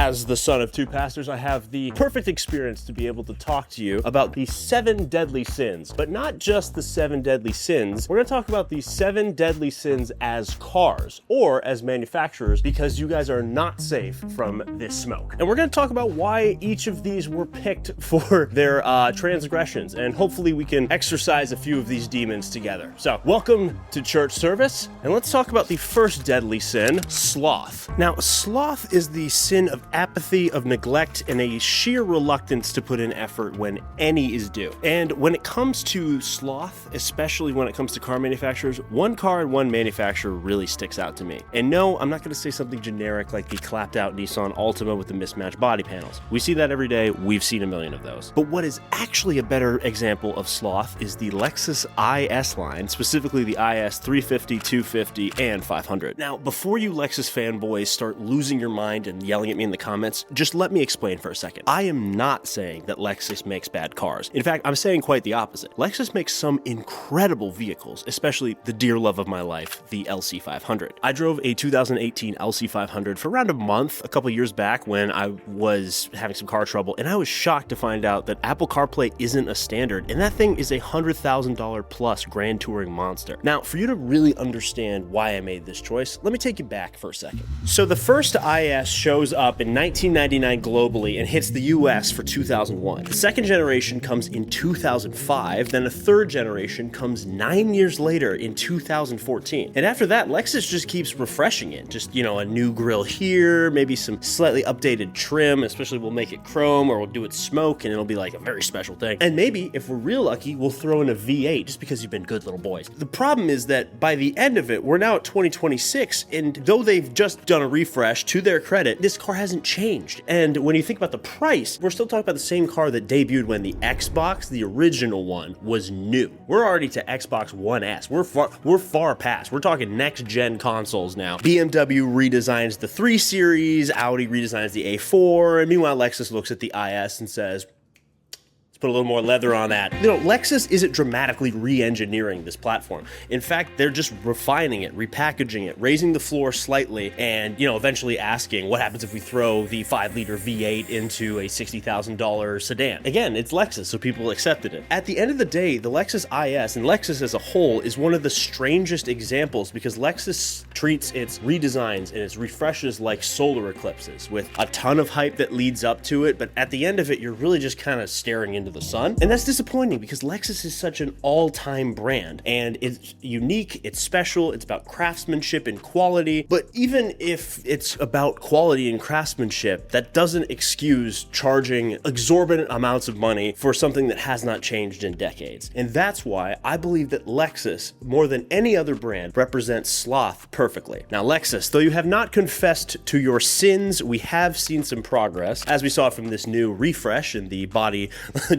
as the son of two pastors, I have the perfect experience to be able to talk to you about the 7 deadly sins, but not just the 7 deadly sins. We're going to talk about the 7 deadly sins as cars or as manufacturers, because you guys are not safe from this smoke. And we're going to talk about why each of these were picked for their transgressions, and hopefully we can exorcise a few of these demons together. So welcome to church service, and let's talk about the first deadly sin, sloth. Now, sloth is the sin of apathy, of neglect, and a sheer reluctance to put in effort when any is due. And when it comes to sloth, especially when it comes to car manufacturers, one car and one manufacturer really sticks out to me. And no, I'm not going to say something generic like the clapped out Nissan Altima with the mismatched body panels. We see that every day. We've seen a million of those. But what is actually a better example of sloth is the Lexus IS line, specifically the IS 350, 250, and 500. Now, before you Lexus fanboys start losing your mind and yelling at me in the comments, just let me explain for a second. I am not saying that Lexus makes bad cars. In fact, I'm saying quite the opposite. Lexus makes some incredible vehicles, especially the dear love of my life, the LC500. I drove a 2018 LC500 for around a month a couple years back when I was having some car trouble, and I was shocked to find out that Apple CarPlay isn't a standard, and that thing is a $100,000 plus grand touring monster. Now, for you to really understand why I made this choice, let me take you back for a second. So the first IS shows up in 1999 globally and hits the US for 2001. The second generation comes in 2005, then a third generation comes 9 years later in 2014. And after that, Lexus just keeps refreshing it. Just, a new grille here, maybe some slightly updated trim, especially we'll make it chrome or we'll do it smoke and it'll be like a very special thing. And maybe, if we're real lucky, we'll throw in a V8 just because you've been good little boys. The problem is that by the end of it, we're now at 2026, and though they've just done a refresh, to their credit, this car hasn't changed. And when you think about the price, we're still talking about the same car that debuted when the Xbox, the original one, was new. We're already to Xbox One S. We're far past. We're talking next gen consoles now. BMW redesigns the 3 Series, Audi redesigns the A4, and meanwhile Lexus looks at the IS and says, let's put a little more leather on that. Lexus isn't dramatically re-engineering this platform. In fact, they're just refining it, repackaging it, raising the floor slightly, and, eventually asking what happens if we throw the 5-liter V8 into a $60,000 sedan. Again, it's Lexus, so people accepted it. At the end of the day, the Lexus IS and Lexus as a whole is one of the strangest examples because Lexus treats its redesigns and its refreshes like solar eclipses, with a ton of hype that leads up to it, but at the end of it, you're really just kind of staring into the sun. And that's disappointing because Lexus is such an all-time brand, and it's unique, it's special, it's about craftsmanship and quality. But even if it's about quality and craftsmanship, that doesn't excuse charging exorbitant amounts of money for something that has not changed in decades. And that's why I believe that Lexus, more than any other brand, represents sloth perfectly. Now, Lexus, though you have not confessed to your sins, we have seen some progress, as we saw from this new refresh in the body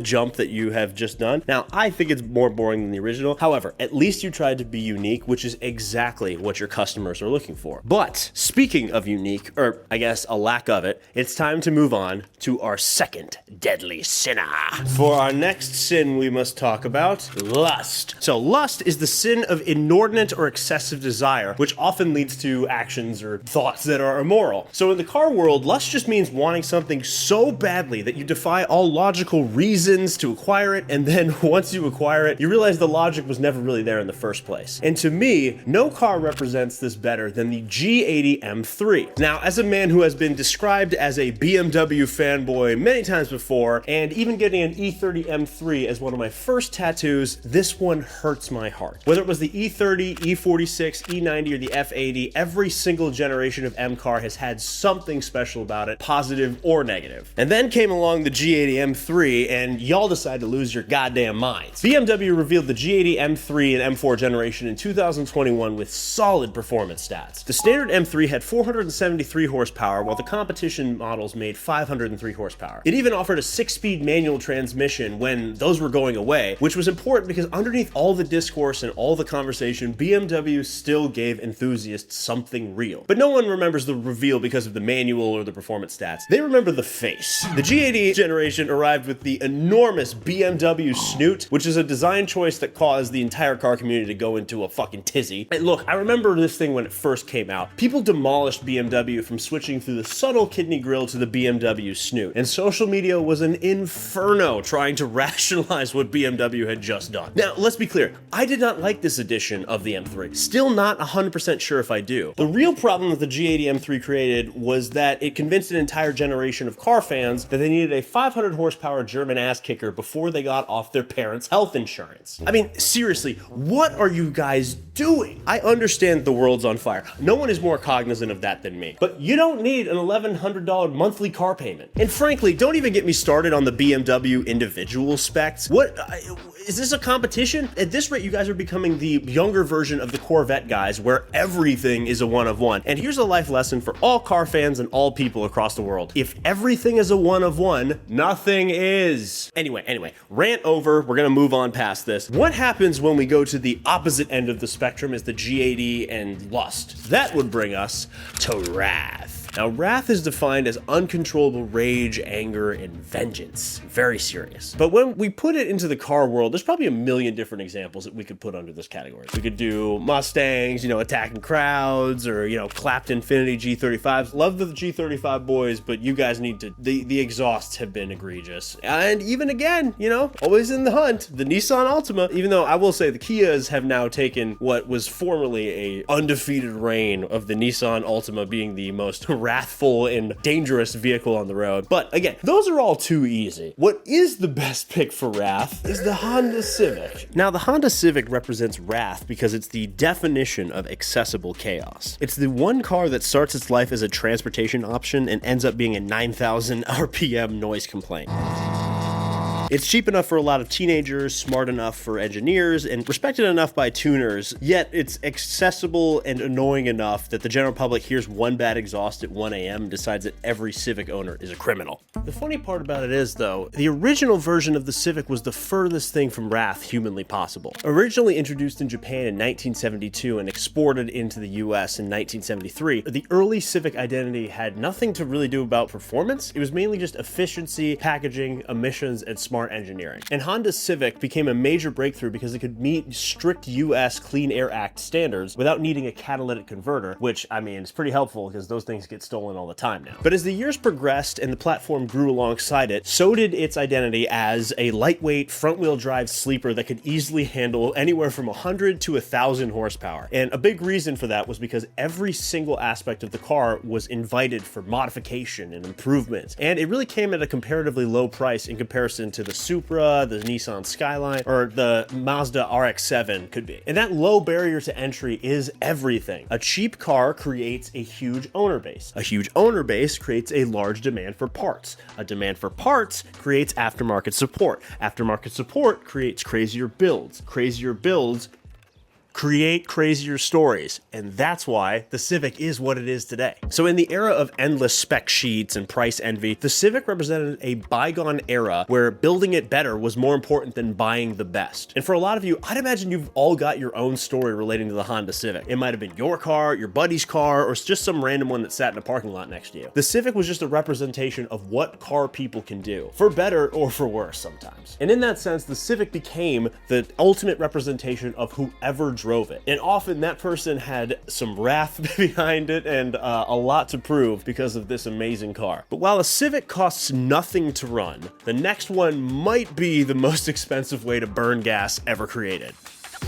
jump that you have just done. Now, I think it's more boring than the original. However, at least you tried to be unique, which is exactly what your customers are looking for. But speaking of unique, or I guess a lack of it, it's time to move on to our second deadly sinner. For our next sin, we must talk about lust. So lust is the sin of inordinate or excessive desire, which often leads to actions or thoughts that are immoral. So in the car world, lust just means wanting something so badly that you defy all logical reasons to acquire it, and then once you acquire it, you realize the logic was never really there in the first place. And to me, no car represents this better than the G80 M3. Now, as a man who has been described as a BMW fanboy many times before, and even getting an E30 M3 as one of my first tattoos, this one hurts my heart. Whether it was the E30, E46, E90, or the F80, every single generation of M car has had something special about it, positive or negative. And then came along the G80 M3, and y'all decided to lose your goddamn minds. BMW revealed the G80 M3 and M4 generation in 2021 with solid performance stats. The standard M3 had 473 horsepower, while the competition models made 503 horsepower. It even offered a 6-speed manual transmission when those were going away, which was important because underneath all the discourse and all the conversation, BMW still gave enthusiasts something real. But no one remembers the reveal because of the manual or the performance stats. They remember the face. The G80 generation arrived with the enormous BMW snoot, which is a design choice that caused the entire car community to go into a fucking tizzy. And look, I remember this thing when it first came out. People demolished BMW from switching through the subtle kidney grille to the BMW snoot, and social media was an inferno trying to rationalize what BMW had just done. Now, let's be clear, I did not like this edition of the M3. Still not 100% sure if I do. The real problem that the G80 M3 created was that it convinced an entire generation of car fans that they needed a 500 horsepower German ass kicker before they got off their parents' health insurance. I mean, seriously, what are you guys doing? I understand the world's on fire. No one is more cognizant of that than me. But you don't need an $1,100 monthly car payment. And frankly, don't even get me started on the BMW individual specs. What, is this a competition? At this rate, you guys are becoming the younger version of the Corvette guys, where everything is a one of one. And here's a life lesson for all car fans and all people across the world. If everything is a one of one, nothing is. Anyway, rant over. We're gonna move on past this. What happens when we go to the opposite end of the spectrum is the G80 and lust? That would bring us to wrath. Now, wrath is defined as uncontrollable rage, anger, and vengeance. Very serious. But when we put it into the car world, there's probably a million different examples that we could put under this category. We could do Mustangs, attacking crowds, or, clapped Infiniti G35s. Love the G35 boys, but you guys need to, the exhausts have been egregious. And even again, always in the hunt, the Nissan Altima, even though I will say the Kias have now taken what was formerly a undefeated reign of the Nissan Altima being the most wrathful and dangerous vehicle on the road. But again, those are all too easy. What is the best pick for wrath is the Honda Civic. Now, the Honda Civic represents wrath because it's the definition of accessible chaos. It's the one car that starts its life as a transportation option and ends up being a 9,000 RPM noise complaint. It's cheap enough for a lot of teenagers, smart enough for engineers, and respected enough by tuners, yet it's accessible and annoying enough that the general public hears one bad exhaust at 1 a.m. and decides that every Civic owner is a criminal. The funny part about it is, though, the original version of the Civic was the furthest thing from wrath humanly possible. Originally introduced in Japan in 1972 and exported into the US in 1973, the early Civic identity had nothing to really do about performance. It was mainly just efficiency, packaging, emissions, and smart engineering. And Honda Civic became a major breakthrough because it could meet strict US Clean Air Act standards without needing a catalytic converter, which, is pretty helpful because those things get stolen all the time now. But as the years progressed and the platform grew alongside it, so did its identity as a lightweight front-wheel drive sleeper that could easily handle anywhere from 100 to 1,000 horsepower. And a big reason for that was because every single aspect of the car was invited for modification and improvement. And it really came at a comparatively low price in comparison to the Supra, the Nissan Skyline, or the Mazda RX-7 could be. And that low barrier to entry is everything. A cheap car creates a huge owner base. A huge owner base creates a large demand for parts. A demand for parts creates aftermarket support. Aftermarket support creates crazier builds. Crazier builds create crazier stories, and that's why the Civic is what it is today. So in the era of endless spec sheets and price envy, the Civic represented a bygone era where building it better was more important than buying the best. And for a lot of you, I'd imagine you've all got your own story relating to the Honda Civic. It might have been your car, your buddy's car, or just some random one that sat in a parking lot next to you. The Civic was just a representation of what car people can do, for better or for worse sometimes. And in that sense, the Civic became the ultimate representation of whoever drove it. And often that person had some wrath behind it and a lot to prove because of this amazing car. But while a Civic costs nothing to run, the next one might be the most expensive way to burn gas ever created.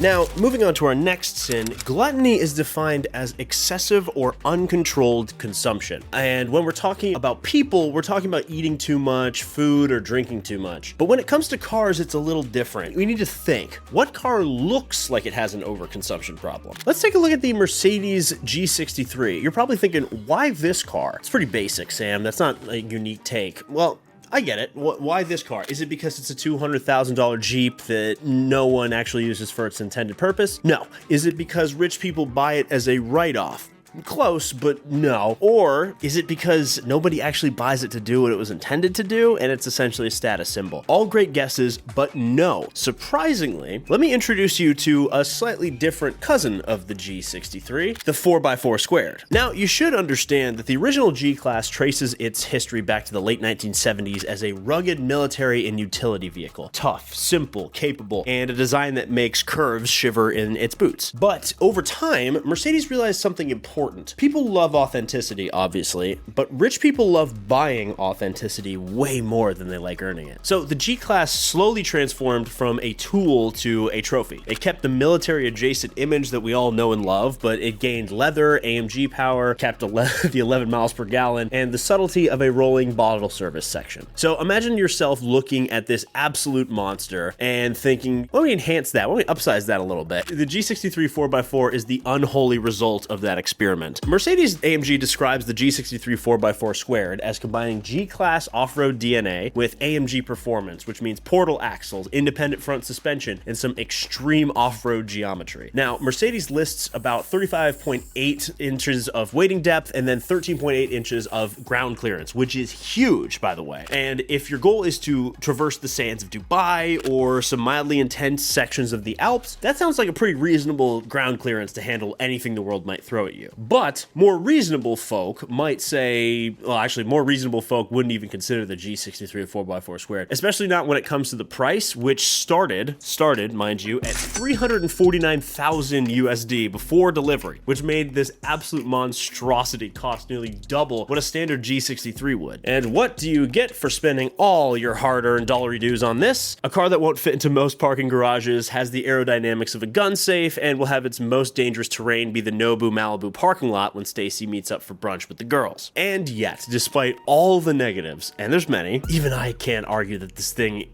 Now, moving on to our next sin, gluttony is defined as excessive or uncontrolled consumption. And when we're talking about people, we're talking about eating too much food or drinking too much. But when it comes to cars, it's a little different. We need to think, what car looks like it has an overconsumption problem? Let's take a look at the Mercedes G63. You're probably thinking, why this car? It's pretty basic, Sam. That's not a unique take. Well, I get it. Why this car? Is it because it's a $200,000 Jeep that no one actually uses for its intended purpose? No. Is it because rich people buy it as a write-off? Close, but no. Or is it because nobody actually buys it to do what it was intended to do, and it's essentially a status symbol? All great guesses, but no. Surprisingly, let me introduce you to a slightly different cousin of the G63, the 4x4 squared. Now, you should understand that the original G-Class traces its history back to the late 1970s as a rugged military and utility vehicle. Tough, simple, capable, and a design that makes curves shiver in its boots. But over time, Mercedes realized something important. People love authenticity, obviously, but rich people love buying authenticity way more than they like earning it. So the G-Class slowly transformed from a tool to a trophy. It kept the military-adjacent image that we all know and love, but it gained leather, AMG power, kept the 11 miles per gallon, and the subtlety of a rolling bottle service section. So imagine yourself looking at this absolute monster and thinking, why don't we enhance that? Why don't we upsize that a little bit? The G63 4x4 is the unholy result of that experiment. Mercedes-AMG describes the G63 4x4 squared as combining G-Class off-road DNA with AMG performance, which means portal axles, independent front suspension, and some extreme off-road geometry. Now, Mercedes lists about 35.8 inches of wading depth and then 13.8 inches of ground clearance, which is huge, by the way. And if your goal is to traverse the sands of Dubai or some mildly intense sections of the Alps, that sounds like a pretty reasonable ground clearance to handle anything the world might throw at you. But more reasonable folk might say, well, actually, more reasonable folk wouldn't even consider the G63 4x4 squared, especially not when it comes to the price, which started, mind you, at 349,000 USD before delivery, which made this absolute monstrosity cost nearly double what a standard G63 would. And what do you get for spending all your hard-earned dollary dues on this? A car that won't fit into most parking garages, has the aerodynamics of a gun safe, and will have its most dangerous terrain be the Nobu Malibu parking lot when Stacy meets up for brunch with the girls. And yet, despite all the negatives, and there's many, even I can't argue that this thing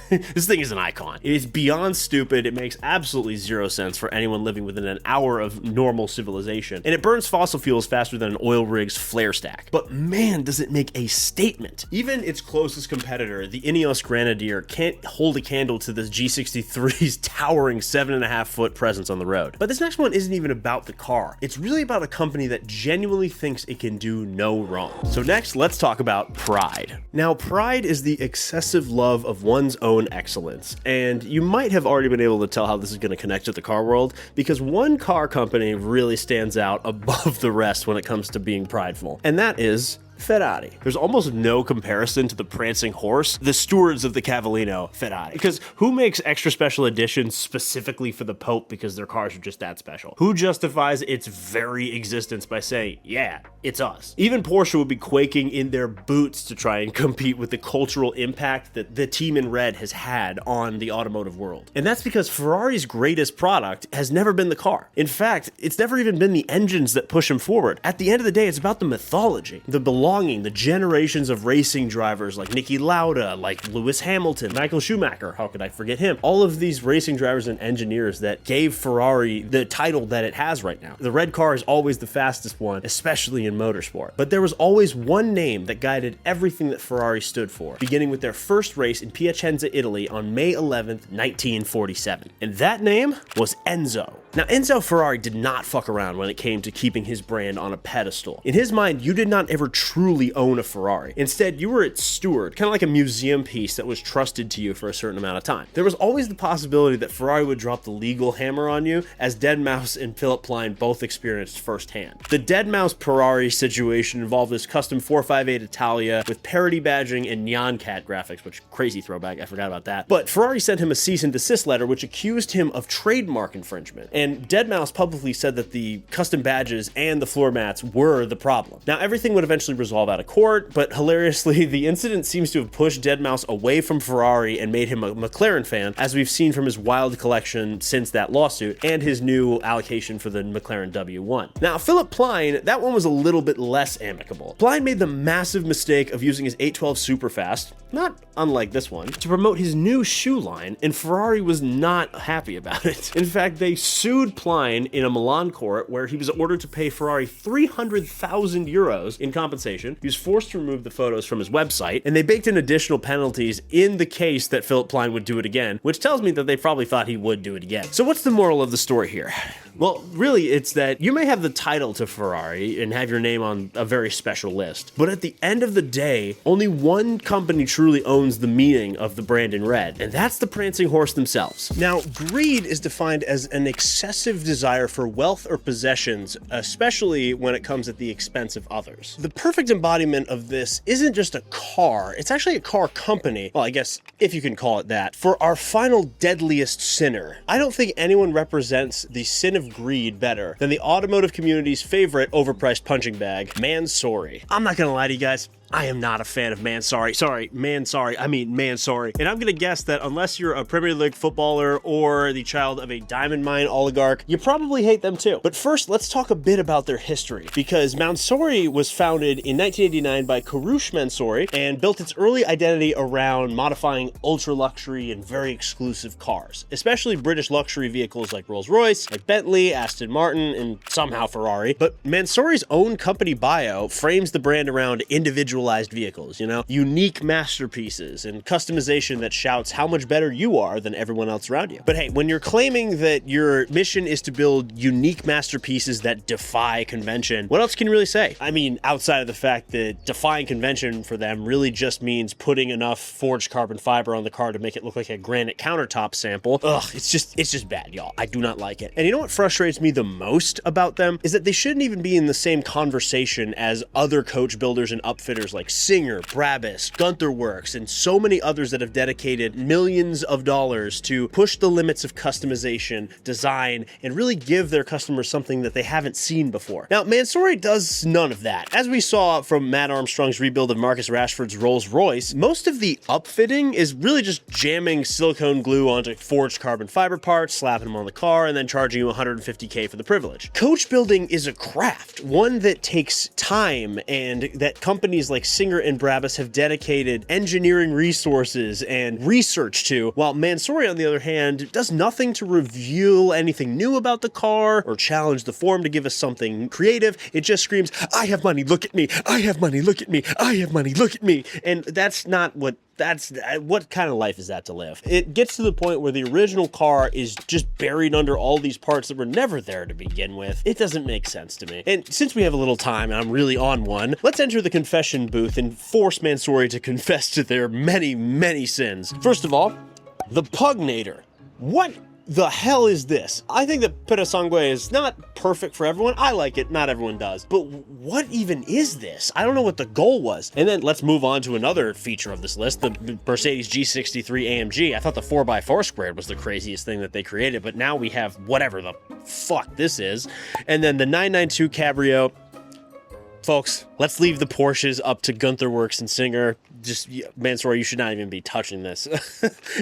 this thing is an icon. It is beyond stupid. It makes absolutely zero sense for anyone living within an hour of normal civilization, and it burns fossil fuels faster than an oil rig's flare stack. But man, does it make a statement. Even its closest competitor, the Ineos Grenadier, can't hold a candle to this G63's towering 7.5-foot presence on the road. But this next one isn't even about the car. It's really about a company that genuinely thinks it can do no wrong. So next, let's talk about pride. Now, pride is the excessive love of one's own excellence, and you might have already been able to tell how this is going to connect to the car world, because one car company really stands out above the rest when it comes to being prideful, and that is Ferrari. There's almost no comparison to the prancing horse, the stewards of the Cavallino, Ferrari. Because who makes extra special editions specifically for the Pope because their cars are just that special? Who justifies its very existence by saying, yeah, it's us? Even Porsche would be quaking in their boots to try and compete with the cultural impact that the team in red has had on the automotive world. And that's because Ferrari's greatest product has never been the car. In fact, it's never even been the engines that push them forward. At the end of the day, it's about the mythology, the belonging, the generations of racing drivers like Niki Lauda, like Lewis Hamilton, Michael Schumacher, how could I forget him? All of these racing drivers and engineers that gave Ferrari the title that it has right now. The red car is always the fastest one, especially in motorsport. But there was always one name that guided everything that Ferrari stood for, beginning with their first race in Piacenza, Italy on May 11th, 1947. And that name was Enzo. Now, Enzo Ferrari did not fuck around when it came to keeping his brand on a pedestal. In his mind, you did not ever truly own a Ferrari. Instead, you were its steward, kind of like a museum piece that was trusted to you for a certain amount of time. There was always the possibility that Ferrari would drop the legal hammer on you, as Deadmau5 and Philipp Plein both experienced firsthand. The Deadmau5 Ferrari situation involved this custom 458 Italia with parody badging and Neon Cat graphics, which crazy throwback, I forgot about that. But Ferrari sent him a cease and desist letter which accused him of trademark infringement. And Deadmau5 publicly said that the custom badges and the floor mats were the problem. Now, everything would eventually resolve out of court, but hilariously, the incident seems to have pushed Deadmau5 away from Ferrari and made him a McLaren fan, as we've seen from his wild collection since that lawsuit and his new allocation for the McLaren W1. Now, Philipp Plein, that one was a little bit less amicable. Plein made the massive mistake of using his 812 Superfast, not unlike this one, to promote his new shoe line, and Ferrari was not happy about it. In fact, they sued Plein in a Milan court where he was ordered to pay Ferrari 300,000 euros in compensation. He was forced to remove the photos from his website, and they baked in additional penalties in the case that Philipp Plein would do it again, which tells me that they probably thought he would do it again. So what's the moral of the story here? Well, really, it's that you may have the title to Ferrari and have your name on a very special list, but at the end of the day, only one company truly owns the meaning of the brand in red, and that's the prancing horse themselves. Now, greed is defined as an excessive desire for wealth or possessions, especially when it comes at the expense of others. The perfect embodiment of this isn't just a car, it's actually a car company, well, I guess if you can call it that, for our final deadliest sinner. I don't think anyone represents the sin of greed better than the automotive community's favorite overpriced punching bag, Mansory. I'm not gonna lie to you guys, I am not a fan of Mansory. I mean Mansory. And I'm gonna guess that unless you're a Premier League footballer or the child of a diamond mine oligarch, you probably hate them too. But first, let's talk a bit about their history, because Mansory was founded in 1989 by Kourosh Mansory and built its early identity around modifying ultra-luxury and very exclusive cars, especially British luxury vehicles like Rolls-Royce, like Bentley, Aston Martin, and somehow Ferrari. But Mansory's own company bio frames the brand around individualized vehicles, unique masterpieces and customization that shouts how much better you are than everyone else around you. But hey, when you're claiming that your mission is to build unique masterpieces that defy convention, what else can you really say? I mean, outside of the fact that defying convention for them really just means putting enough forged carbon fiber on the car to make it look like a granite countertop sample. Ugh, it's just bad, y'all. I do not like it. And you know what frustrates me the most about them is that they shouldn't even be in the same conversation as other coach builders and upfitters like Singer, Brabus, Gunther Works, and so many others that have dedicated millions of dollars to push the limits of customization, design, and really give their customers something that they haven't seen before. Now, Mansory does none of that. As we saw from Matt Armstrong's rebuild of Marcus Rashford's Rolls-Royce, most of the upfitting is really just jamming silicone glue onto forged carbon fiber parts, slapping them on the car, and then charging you $150K for the privilege. Coach building is a craft, one that takes time and that companies like Singer and Brabus have dedicated engineering resources and research to, while Mansory, on the other hand, does nothing to reveal anything new about the car or challenge the form to give us something creative. It just screams, I have money, look at me, I have money, look at me, I have money, look at me. And that's not what kind of life is that to live? It gets to the point where the original car is just buried under all these parts that were never there to begin with. It doesn't make sense to me. And since we have a little time and I'm really on one, let's enter the confession booth and force Mansory to confess to their many, many sins. First of all, the Pugnator. What the hell is this? I think that Pedestal is not perfect for everyone. I like it, not everyone does. But what even is this? I don't know what the goal was. And then let's move on to another feature of this list, the Mercedes G63 AMG. I thought the 4x4 squared was the craziest thing that they created, but now we have whatever the fuck this is. And then the 992 Cabrio. Folks, let's leave the Porsches up to Gunther Works and Singer. Just, Mansory, you should not even be touching this.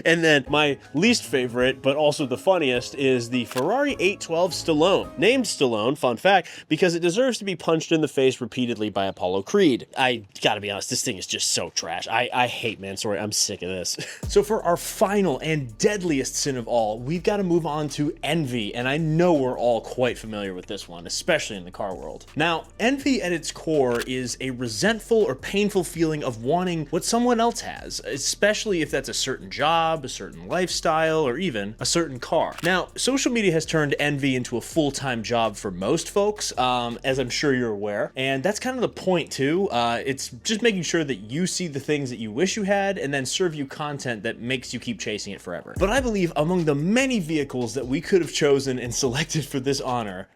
And then my least favorite, but also the funniest, is the Ferrari 812 Stallone. Named Stallone, fun fact, because it deserves to be punched in the face repeatedly by Apollo Creed. I gotta be honest, this thing is just so trash. I hate Mansory. I'm sick of this. So for our final and deadliest sin of all, we've got to move on to envy. And I know we're all quite familiar with this one, especially in the car world. Now, envy at its core is a resentful or painful feeling of wanting what someone else has, especially if that's a certain job, a certain lifestyle, or even a certain car. Now, social media has turned envy into a full-time job for most folks, as I'm sure you're aware, and that's kind of the point too. It's just making sure that you see the things that you wish you had and then serve you content that makes you keep chasing it forever. But I believe among the many vehicles that we could have chosen and selected for this honor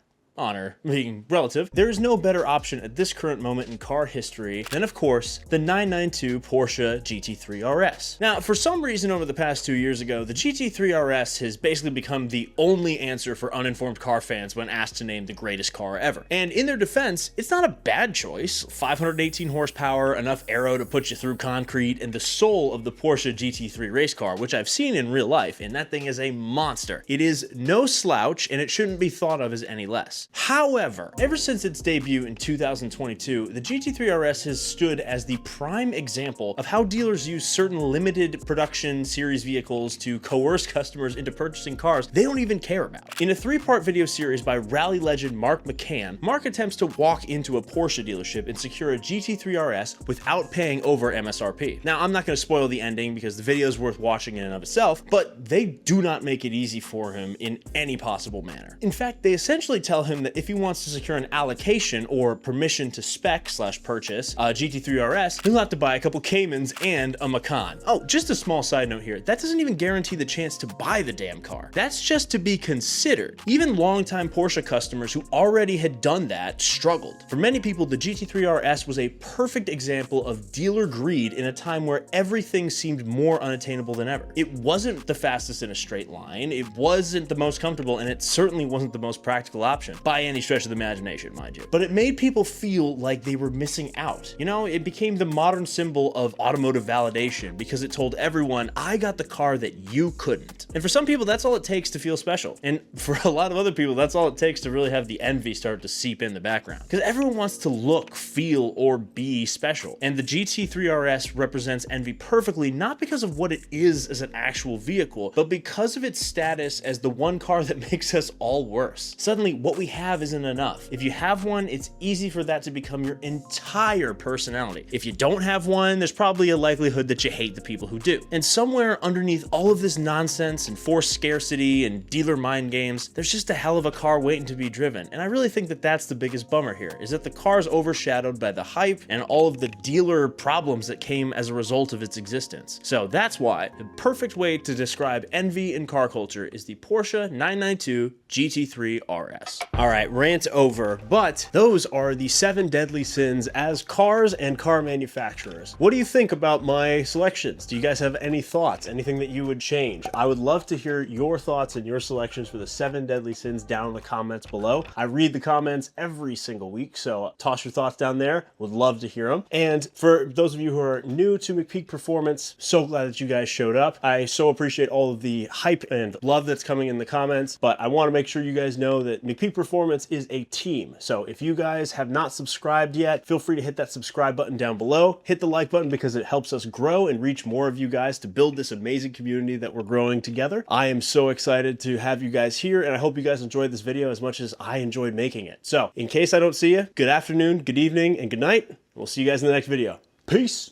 being relative, there is no better option at this current moment in car history than, of course, the 992 Porsche GT3 RS. Now, for some reason over the past 2 years ago, the GT3 RS has basically become the only answer for uninformed car fans when asked to name the greatest car ever. And in their defense, it's not a bad choice. 518 horsepower, enough aero to put you through concrete, and the soul of the Porsche GT3 race car, which I've seen in real life, and that thing is a monster. It is no slouch, and it shouldn't be thought of as any less. However, ever since its debut in 2022, the GT3 RS has stood as the prime example of how dealers use certain limited production series vehicles to coerce customers into purchasing cars they don't even care about. In a three-part video series by rally legend Mark McCann, Mark attempts to walk into a Porsche dealership and secure a GT3 RS without paying over MSRP. Now, I'm not going to spoil the ending because the video is worth watching in and of itself, but they do not make it easy for him in any possible manner. In fact, they essentially tell him that if he wants to secure an allocation or permission to spec/purchase a GT3 RS, he'll have to buy a couple Caymans and a Macan. Oh, just a small side note here, that doesn't even guarantee the chance to buy the damn car. That's just to be considered. Even longtime Porsche customers who already had done that struggled. For many people, the GT3 RS was a perfect example of dealer greed in a time where everything seemed more unattainable than ever. It wasn't the fastest in a straight line, it wasn't the most comfortable, and it certainly wasn't the most practical option, by any stretch of the imagination, mind you. But it made people feel like they were missing out. You know, it became the modern symbol of automotive validation because it told everyone, I got the car that you couldn't. And for some people, that's all it takes to feel special. And for a lot of other people, that's all it takes to really have the envy start to seep in the background. Because everyone wants to look, feel, or be special. And the GT3 RS represents envy perfectly, not because of what it is as an actual vehicle, but because of its status as the one car that makes us all worse. Suddenly, what we have isn't enough. If you have one, it's easy for that to become your entire personality. If you don't have one, there's probably a likelihood that you hate the people who do. And somewhere underneath all of this nonsense and forced scarcity and dealer mind games, there's just a hell of a car waiting to be driven. And I really think that that's the biggest bummer here, is that the car is overshadowed by the hype and all of the dealer problems that came as a result of its existence. So that's why the perfect way to describe envy in car culture is the Porsche 992 GT3 RS. All right, rant over, but those are the 7 deadly sins as cars and car manufacturers. What do you think about my selections? Do you guys have any thoughts? Anything that you would change? I would love to hear your thoughts and your selections for the 7 deadly sins down in the comments below. I read the comments every single week, so toss your thoughts down there. Would love to hear them. And for those of you who are new to McPeak Performance, so glad that you guys showed up. I so appreciate all of the hype and love that's coming in the comments, but I want to make sure you guys know that McPeak Performance is a team. So if you guys have not subscribed yet, feel free to hit that subscribe button down below. Hit the like button because it helps us grow and reach more of you guys to build this amazing community that we're growing together. I am so excited to have you guys here, and I hope you guys enjoyed this video as much as I enjoyed making it. So in case I don't see you, good afternoon, good evening, and good night. We'll see you guys in the next video. Peace.